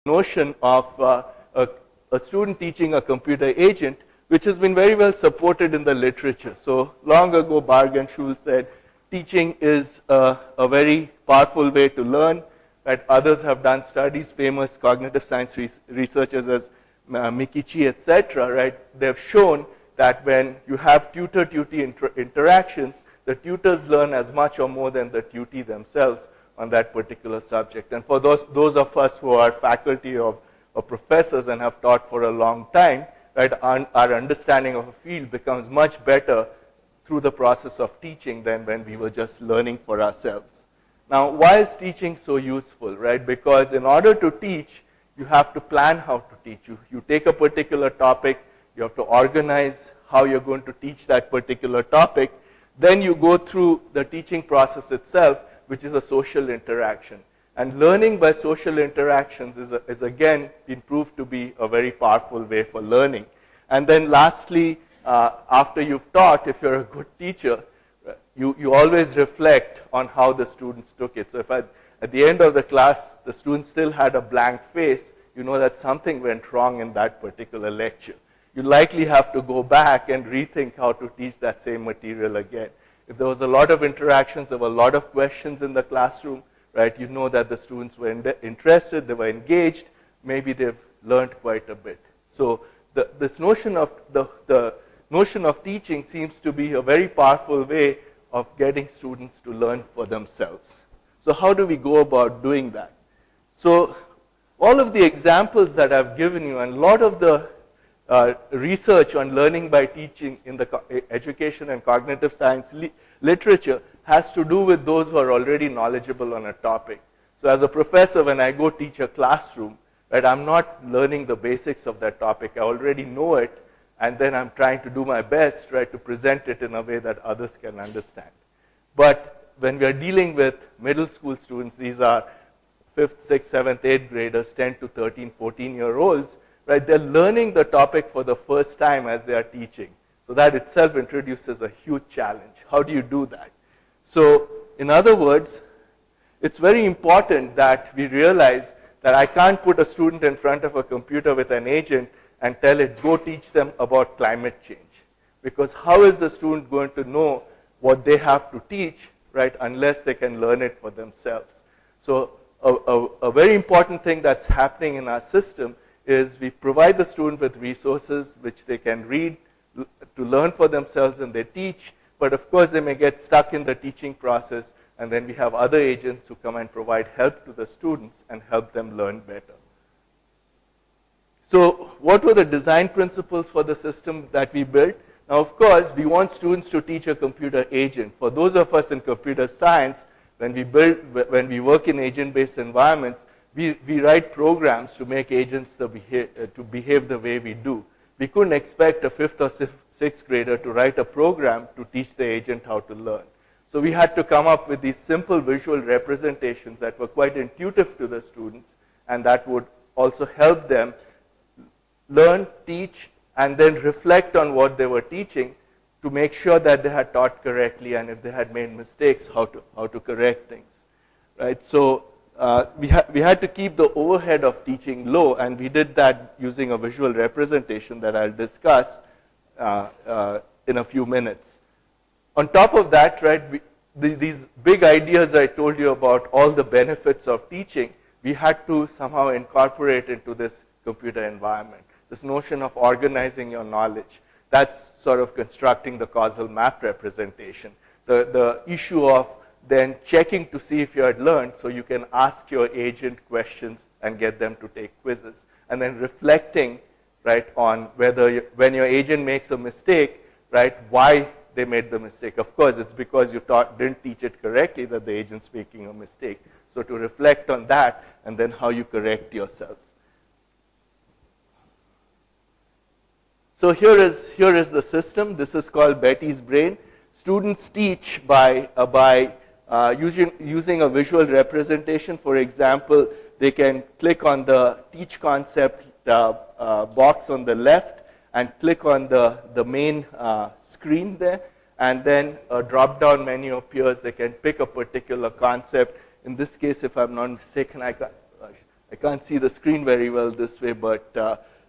notion of a student teaching a computer agent, which has been very well supported in the literature. So long ago, Barg and Schul said, teaching is a very powerful way to learn. Right? Others have done studies, famous cognitive science researchers as Mikichi, etc. Right? They've shown that when you have tutor-tutee interactions, the tutors learn as much or more than the tutee themselves on that particular subject. And for those of us who are faculty or professors and have taught for a long time, right, our understanding of a field becomes much better through the process of teaching than when we were just learning for ourselves. Now, why is teaching so useful, right? Because in order to teach, you have to plan how to teach. You take a particular topic, you have to organize how you're going to teach that particular topic. Then you go through the teaching process itself, which is a social interaction. And learning by social interactions is again been proved to be a very powerful way for learning. And then lastly, after you've taught, if you're a good teacher, you always reflect on how the students took it. So if at the end of the class, the students still had a blank face, you know that something went wrong in that particular lecture. You likely have to go back and rethink how to teach that same material again. If there was a lot of interactions, there were a lot of questions in the classroom, right, you know that the students were interested, they were engaged, maybe they've learned quite a bit. So this notion of the notion of teaching seems to be a very powerful way of getting students to learn for themselves. So how do we go about doing that? So all of the examples that I've given you and a lot of the research on learning by teaching in the education and cognitive science literature has to do with those who are already knowledgeable on a topic. So as a professor, when I go teach a classroom, right, I'm not learning the basics of that topic. I already know it, and then I'm trying to do my best, right, to present it in a way that others can understand. But when we are dealing with middle school students, these are 5th, 6th, 7th, 8th graders, 10 to 13, 14-year-olds, right, they're learning the topic for the first time as they are teaching. So that itself introduces a huge challenge. How do you do that? So in other words, it's very important that we realize that I can't put a student in front of a computer with an agent and tell it, go teach them about climate change. Because how is the student going to know what they have to teach, right, unless they can learn it for themselves? So a very important thing that's happening in our system is we provide the student with resources which they can read to learn for themselves, and they teach. But of course, they may get stuck in the teaching process, and then we have other agents who come and provide help to the students and help them learn better. So what were the design principles for the system that we built? Now, of course, we want students to teach a computer agent. For those of us in computer science, when we work in agent-based environments, we write programs to make agents to behave the way we do. We couldn't expect a 5th or 6th grader to write a program to teach the agent how to learn. So we had to come up with these simple visual representations that were quite intuitive to the students, and that would also help them learn, teach, and then reflect on what they were teaching to make sure that they had taught correctly, and if they had made mistakes, how to correct things. Right? So we had to keep the overhead of teaching low, and we did that using a visual representation that I'll discuss in a few minutes. On top of that, right, these big ideas I told you about, all the benefits of teaching, we had to somehow incorporate into this computer environment. This notion of organizing your knowledge, that's sort of constructing the causal map representation. The issue of then checking to see if you had learned, so you can ask your agent questions and get them to take quizzes. And then reflecting, right, on whether when your agent makes a mistake, right, why they made the mistake. Of course, it's because you didn't teach it correctly that the agent's making a mistake. So to reflect on that, and then how you correct yourself. So here is the system. This is called Betty's brain. Students teach by using a visual representation. For example, they can click on the teach concept box on the left and click on the main screen there, and then a drop-down menu appears. They can pick a particular concept. In this case, if I'm not mistaken, I can't see the screen very well this way, but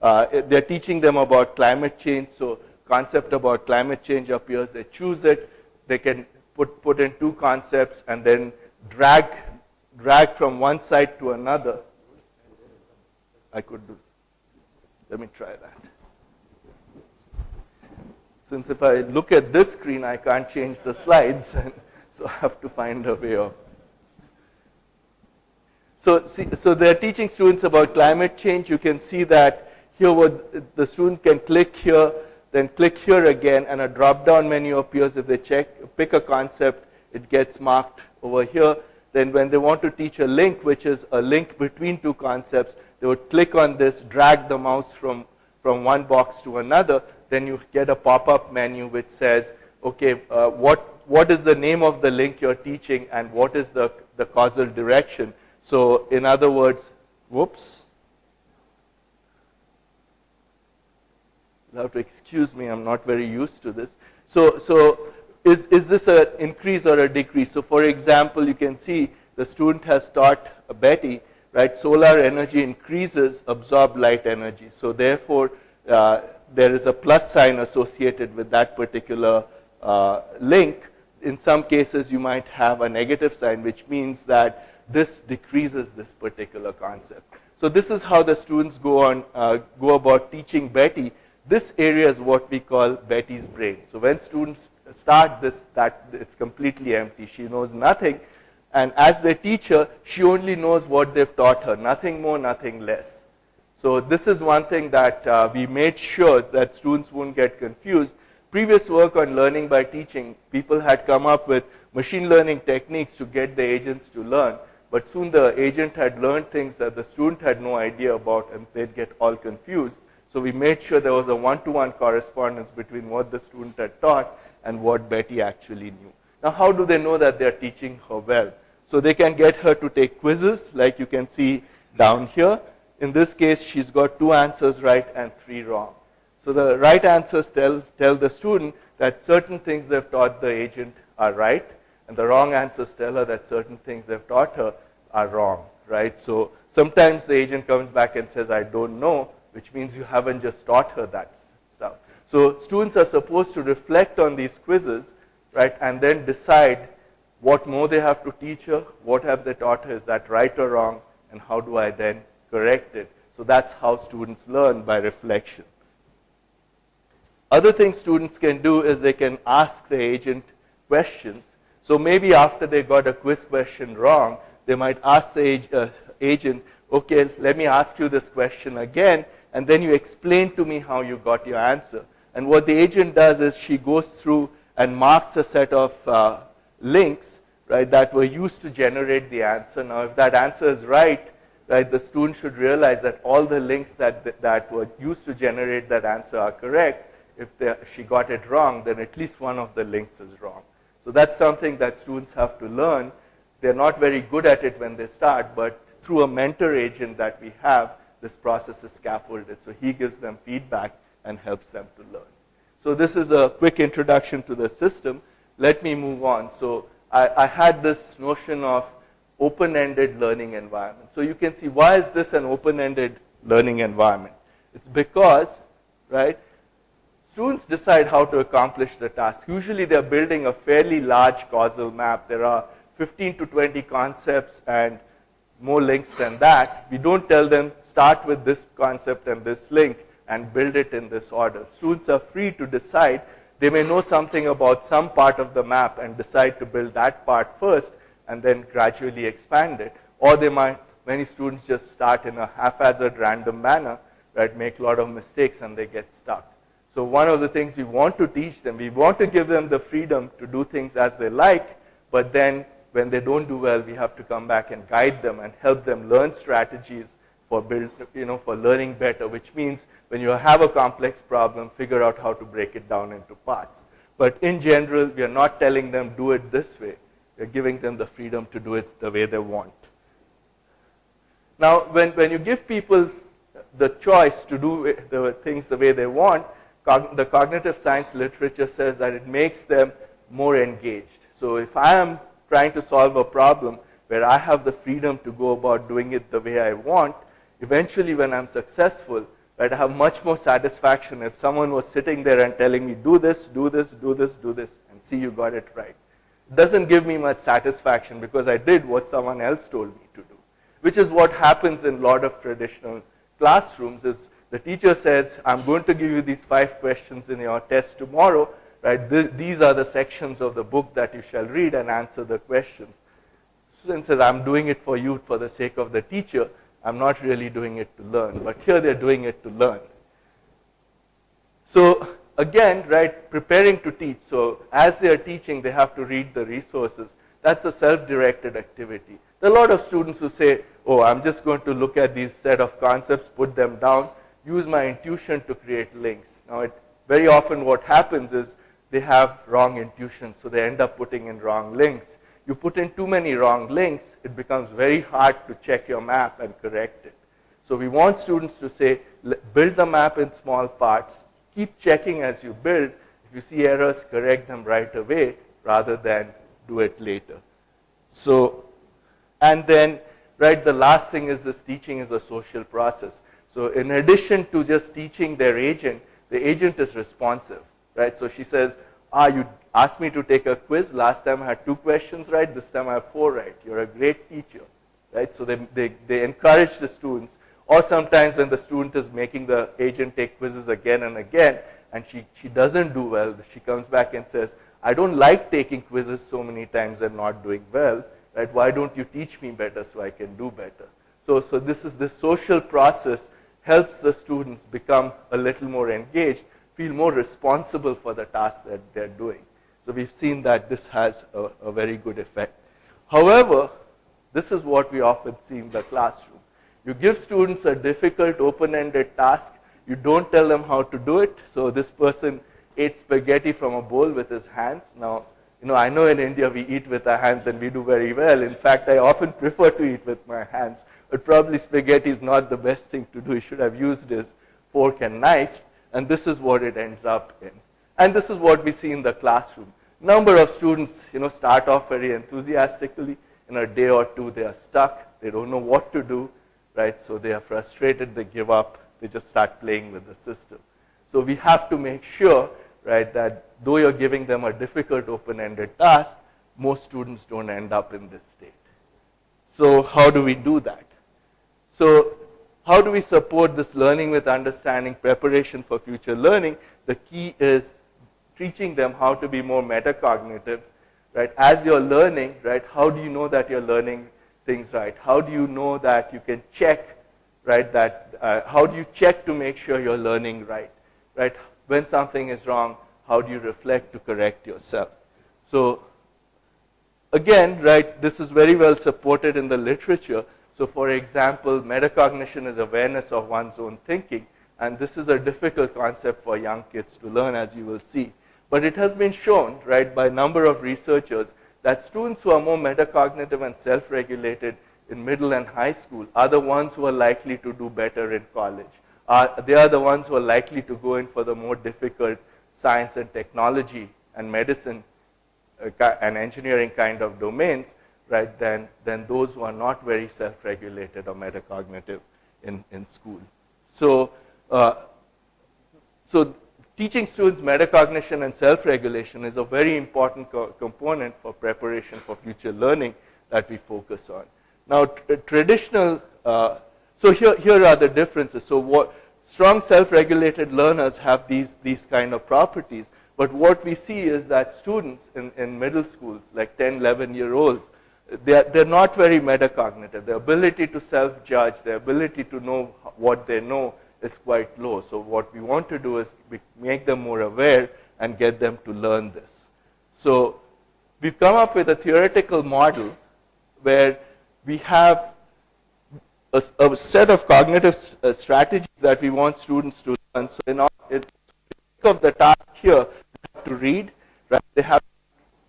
they're teaching them about climate change. So concept about climate change appears, they choose it, they can put in two concepts and then drag from one side to another. I could do, let me try that. Since if I look at this screen, I can't change the slides, and so I have to find a way of. So they're teaching students about climate change. You can see that here what the student can click here, then click here again, and a drop-down menu appears. If they pick a concept, it gets marked over here. Then when they want to teach a link, which is a link between two concepts, they would click on this, drag the mouse from one box to another, then you get a pop-up menu which says, okay, what is the name of the link you're teaching and what is the causal direction? So in other words, whoops. You'll have to excuse me, I'm not very used to this. So is this an increase or a decrease? So for example, you can see the student has taught Betty, right, solar energy increases absorbed light energy. So therefore, there is a plus sign associated with that particular link. In some cases, you might have a negative sign, which means that this decreases this particular concept. So this is how the students go about teaching Betty. This area is what we call Betty's brain. So when students start this, it's completely empty. She knows nothing. And as they teach her, she only knows what they've taught her, nothing more, nothing less. So this is one thing that we made sure that students won't get confused. Previous work on learning by teaching, people had come up with machine learning techniques to get the agents to learn. But soon the agent had learned things that the student had no idea about, and they'd get all confused. So we made sure there was a one-to-one correspondence between what the student had taught and what Betty actually knew. Now, how do they know that they're teaching her well? So they can get her to take quizzes, like you can see down here. In this case, she's got 2 answers right and 3 wrong. So the right answers tell the student that certain things they've taught the agent are right, and the wrong answers tell her that certain things they've taught her are wrong, right? So sometimes the agent comes back and says, I don't know, which means you haven't just taught her that stuff. So students are supposed to reflect on these quizzes, right, and then decide what more they have to teach her, what have they taught her, is that right or wrong, and how do I then correct it? So that's how students learn, by reflection. Other things students can do is they can ask the agent questions. So maybe after they got a quiz question wrong, they might ask the agent, okay, let me ask you this question again, and then you explain to me how you got your answer. And what the agent does is she goes through and marks a set of links, right, that were used to generate the answer. Now, if that answer is right, the student should realize that all the links that were used to generate that answer are correct. If she got it wrong, then at least one of the links is wrong. So that's something that students have to learn. They're not very good at it when they start, but through a mentor agent that we have, this process is scaffolded. So he gives them feedback and helps them to learn. So this is a quick introduction to the system. Let me move on. So I had this notion of open-ended learning environment. So you can see, why is this an open-ended learning environment? It's because, right, students decide how to accomplish the task. Usually they're building a fairly large causal map. There are 15 to 20 concepts and more links than that. We don't tell them, start with this concept and this link and build it in this order. Students are free to decide. They may know something about some part of the map and decide to build that part first and then gradually expand it. Or they might, many students just start in a haphazard random manner, right, make a lot of mistakes and they get stuck. So one of the things we want to teach them, we want to give them the freedom to do things as they like, but then when they don't do well, we have to come back and guide them and help them learn strategies for for learning better, which means when you have a complex problem, figure out how to break it down into parts. But in general, we are not telling them do it this way. We're giving them the freedom to do it the way they want. Now, when you give people the choice to do the things the way they want, the cognitive science literature says that it makes them more engaged. So if I am trying to solve a problem, where I have the freedom to go about doing it the way I want, eventually when I'm successful, right, I have much more satisfaction if someone was sitting there and telling me, do this, do this, do this, do this, and see you got it right. It doesn't give me much satisfaction because I did what someone else told me to do, which is what happens in a lot of traditional classrooms is the teacher says, I'm going to give you these 5 questions in your test tomorrow, right? These are the sections of the book that you shall read and answer the questions. Student says, I'm doing it for you for the sake of the teacher. I'm not really doing it to learn, but here they're doing it to learn. So again, right, preparing to teach. So as they're teaching, they have to read the resources. That's a self-directed activity. There are a lot of students who say, oh, I'm just going to look at these set of concepts, put them down, use my intuition to create links. Now, very often what happens is they have wrong intuition, so they end up putting in wrong links. You put in too many wrong links, it becomes very hard to check your map and correct it. So we want students to say, build the map in small parts, keep checking as you build. If you see errors, correct them right away rather than do it later. So, and then, right, the last thing is this teaching is a social process. So in addition to just teaching their agent, the agent is responsive, right? So she says, you asked me to take a quiz. Last time I had 2 questions right. This time I have 4 right. You're a great teacher, right? So they encourage the students. Or sometimes when the student is making the agent take quizzes again and again, and she doesn't do well, she comes back and says, I don't like taking quizzes so many times and not doing well, right? Why don't you teach me better so I can do better? So this social process helps the students become a little more engaged, feel more responsible for the task that they're doing. So we've seen that this has a very good effect. However, this is what we often see in the classroom. You give students a difficult open-ended task, you don't tell them how to do it. So this person ate spaghetti from a bowl with his hands. Now, I know in India we eat with our hands and we do very well. In fact, I often prefer to eat with my hands. But probably spaghetti is not the best thing to do. He should have used his fork and knife. And this is what it ends up in. And this is what we see in the classroom. Number of students, start off very enthusiastically. In a day or 2, they are stuck. They don't know what to do, right? So they are frustrated. They give up. They just start playing with the system. So we have to make sure, right, that though you're giving them a difficult open-ended task, most students don't end up in this state. So how do we do that? So how do we support this learning with understanding preparation for future learning? The key is teaching them how to be more metacognitive, right? As you're learning, right, how do you know that you're learning things right? How do you know that you can check, right, how do you check to make sure you're learning right? Right? When something is wrong, how do you reflect to correct yourself? So again, right, this is very well supported in the literature. So for example, metacognition is awareness of one's own thinking. And this is a difficult concept for young kids to learn, as you will see. But it has been shown, right, by a number of researchers that students who are more metacognitive and self-regulated in middle and high school are the ones who are likely to do better in college. They are the ones who are likely to go in for the more difficult science and technology and medicine and engineering kind of domains, right, than those who are not very self-regulated or metacognitive in school. So, so teaching students metacognition and self-regulation is a very important component for preparation for future learning that we focus on. Now, traditional, so here are the differences. So strong self-regulated learners have these kind of properties. But what we see is that students in middle schools, like 10, 11-year-olds, they're not very metacognitive. Their ability to self-judge, their ability to know what they know is quite low. So what we want to do is make them more aware and get them to learn this. So we've come up with a theoretical model where we have a set of cognitive strategies that we want students to learn. So in of the task here, they have to read, right? They have to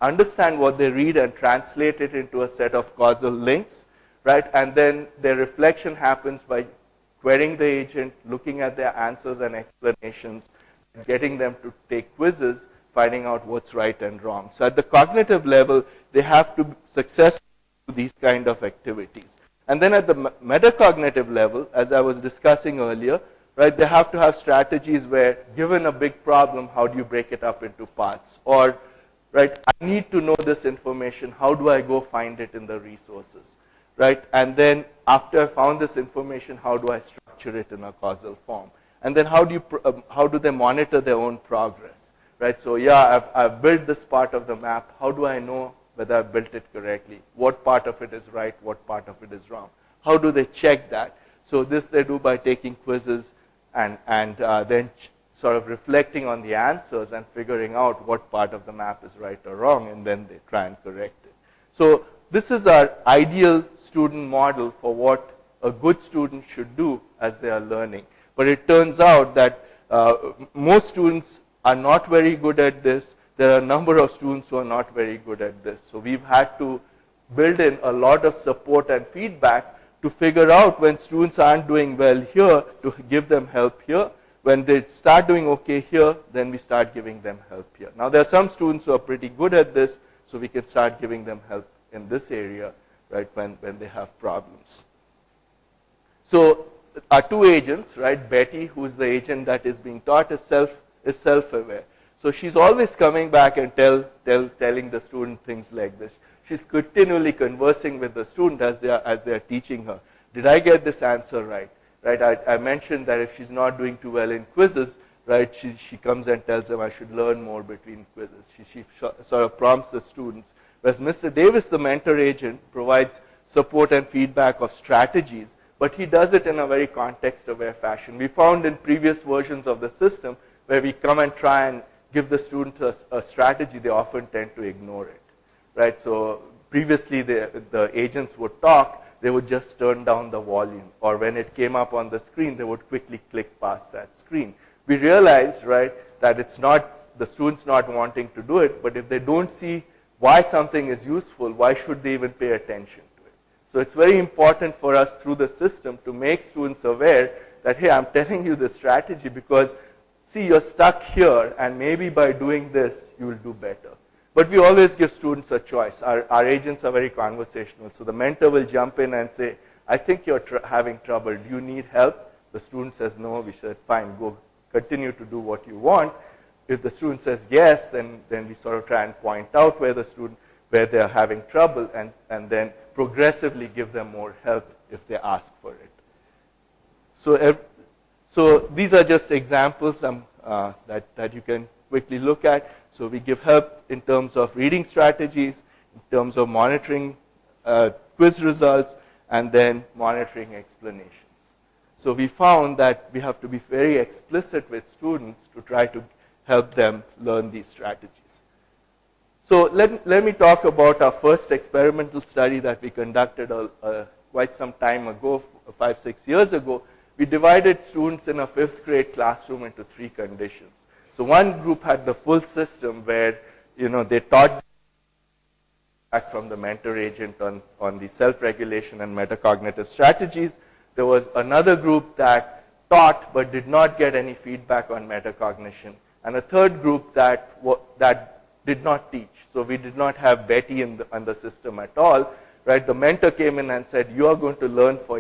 understand what they read and translate it into a set of causal links, right? And then their reflection happens by querying the agent, looking at their answers and explanations, getting them to take quizzes, finding out what's right and wrong. So at the cognitive level, they have to successfully these kind of activities. And then at the metacognitive level, as I was discussing earlier, right, they have to have strategies where, given a big problem, how do you break it up into parts? Or, right, I need to know this information, how do I go find it in the resources? Right, and then after I found this information, how do I structure it in a causal form? And then how do they monitor their own progress? Right, so yeah, I've built this part of the map, how do I know whether I've built it correctly? What part of it is right, what part of it is wrong? How do they check that? So this they do by taking quizzes and then sort of reflecting on the answers and figuring out what part of the map is right or wrong, and then they try and correct it. So this is our ideal student model for what a good student should do as they are learning. But it turns out that most students are not very good at this. There are a number of students who are not very good at this. So we've had to build in a lot of support and feedback to figure out when students aren't doing well here, to give them help here. When they start doing okay here, then we start giving them help here. Now there are some students who are pretty good at this, so we can start giving them help in this area, right, when they have problems. So our two agents, right, Betty, who is the agent that is being taught, is self-aware. So she's always coming back and telling the student things like this. She's continually conversing with the student as they are teaching her. Did I get this answer right? Right, I mentioned that if she's not doing too well in quizzes, right, she comes and tells them I should learn more between quizzes. She sort of prompts the students. Whereas Mr. Davis, the mentor agent, provides support and feedback of strategies, but he does it in a very context-aware fashion. We found in previous versions of the system where we come and try and give the students a strategy, they often tend to ignore it. Right? So previously the agents would talk, they would just turn down the volume, or when it came up on the screen, they would quickly click past that screen. We realized, right, that it's not the students not wanting to do it, but if they don't see why something is useful, why should they even pay attention to it? So it's very important for us through the system to make students aware that, hey, I'm telling you this strategy because, see, you're stuck here, and maybe by doing this, you will do better. But we always give students a choice. Our agents are very conversational. So the mentor will jump in and say, I think you're having trouble. Do you need help? The student says no. We said, fine, go continue to do what you want. If the student says yes, then we sort of try and point out where they're having trouble, and then progressively give them more help if they ask for it. So these are just examples that you can quickly look at. So we give help in terms of reading strategies, in terms of monitoring quiz results, and then monitoring explanations. So we found that we have to be very explicit with students to try to help them learn these strategies. So let me talk about our first experimental study that we conducted quite some time ago, 5-6 years ago. We divided students in a 5th grade classroom into 3 conditions. So one group had the full system where, they taught back from the mentor agent on the self-regulation and metacognitive strategies. There was another group that taught but did not get any feedback on metacognition, and a third group that did not teach. So we did not have Betty in the system at all. Right? The mentor came in and said, you are going to learn for